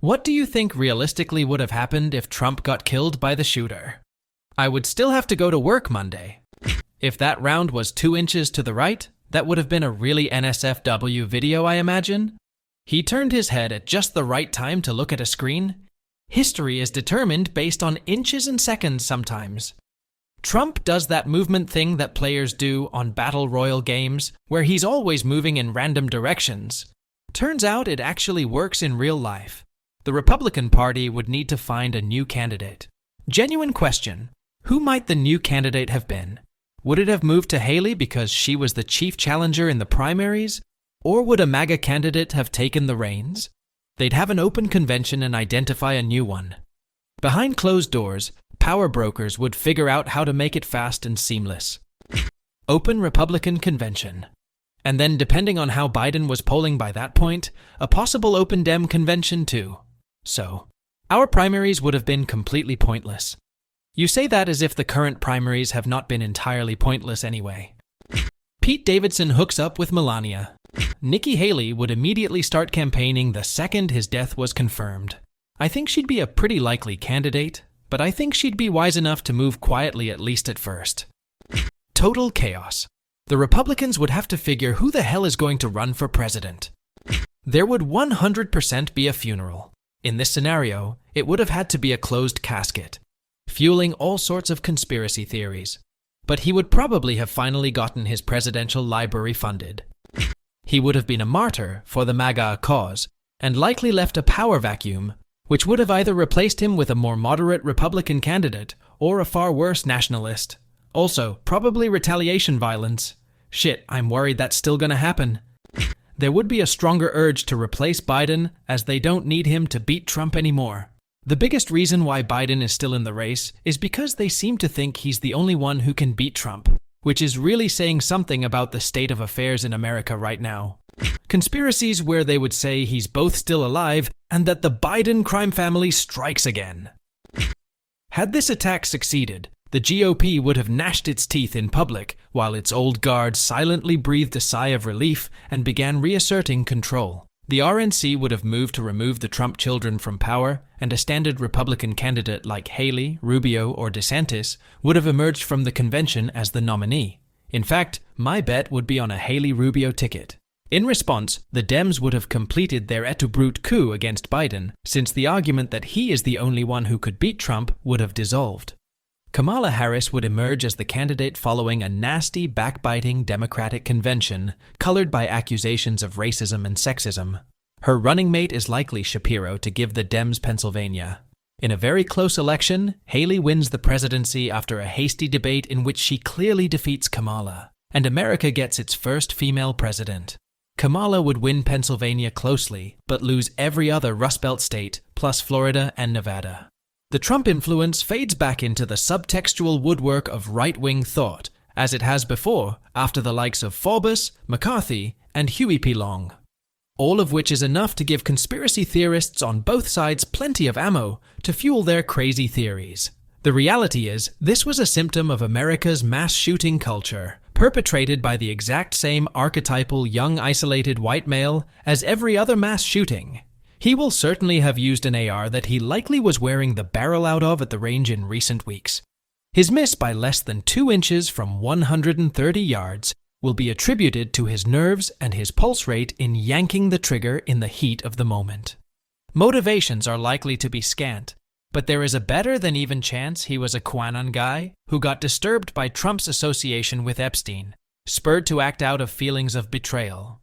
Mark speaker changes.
Speaker 1: What do you think realistically would have happened if Trump got killed by the shooter? I would still have to go to work Monday. If that round was 2 inches to the right, that would have been a really NSFW video, I imagine. He turned his head at just the right time to look at a screen. History is determined based on inches and seconds sometimes. Trump does that movement thing that players do on battle royal games, where he's always moving in random directions. Turns out it actually works in real life. The Republican Party would need to find a new candidate. Genuine question. Who might the new candidate have been? Would it have moved to Haley because she was the chief challenger in the primaries? Or would a MAGA candidate have taken the reins? They'd have an open convention and identify a new one. Behind closed doors, power brokers would figure out how to make it fast and seamless. Open Republican convention. And then, depending on how Biden was polling by that point, a possible open Dem convention too. So, our primaries would have been completely pointless. You say that as if the current primaries have not been entirely pointless anyway. Pete Davidson hooks up with Melania. Nikki Haley would immediately start campaigning the second his death was confirmed. I think she'd be a pretty likely candidate, but I think she'd be wise enough to move quietly at least at first. Total chaos. The Republicans would have to figure who the hell is going to run for president. There would 100% be a funeral. In this scenario, it would have had to be a closed casket, fueling all sorts of conspiracy theories. But he would probably have finally gotten his presidential library funded. He would have been a martyr for the MAGA cause, and likely left a power vacuum, which would have either replaced him with a more moderate Republican candidate or a far worse nationalist. Also, probably retaliation violence. Shit, I'm worried that's still gonna happen. There would be a stronger urge to replace Biden, as they don't need him to beat Trump anymore. The biggest reason why Biden is still in the race is because they seem to think he's the only one who can beat Trump, which is really saying something about the state of affairs in America right now. Conspiracies where they would say he's both still alive and that the Biden crime family strikes again. Had this attack succeeded, the GOP would have gnashed its teeth in public while its old guard silently breathed a sigh of relief and began reasserting control. The RNC would have moved to remove the Trump children from power, and a standard Republican candidate like Haley, Rubio, or DeSantis would have emerged from the convention as the nominee. In fact, my bet would be on a Haley-Rubio ticket. In response, the Dems would have completed their et tu brute coup against Biden, since the argument that he is the only one who could beat Trump would have dissolved. Kamala Harris would emerge as the candidate following a nasty, backbiting Democratic convention colored by accusations of racism and sexism. Her running mate is likely Shapiro to give the Dems Pennsylvania. In a very close election, Haley wins the presidency after a hasty debate in which she clearly defeats Kamala, and America gets its first female president. Kamala would win Pennsylvania closely, but lose every other Rust Belt state, plus Florida and Nevada. The Trump influence fades back into the subtextual woodwork of right-wing thought, as it has before, after the likes of Forbes, McCarthy, and Huey P. Long. All of which is enough to give conspiracy theorists on both sides plenty of ammo to fuel their crazy theories. The reality is, this was a symptom of America's mass shooting culture, perpetrated by the exact same archetypal young isolated white male as every other mass shooting. He will certainly have used an AR that he likely was wearing the barrel out of at the range in recent weeks. His miss by less than 2 inches from 130 yards will be attributed to his nerves and his pulse rate in yanking the trigger in the heat of the moment. Motivations are likely to be scant, but there is a better than even chance he was a QAnon guy who got disturbed by Trump's association with Epstein, spurred to act out of feelings of betrayal.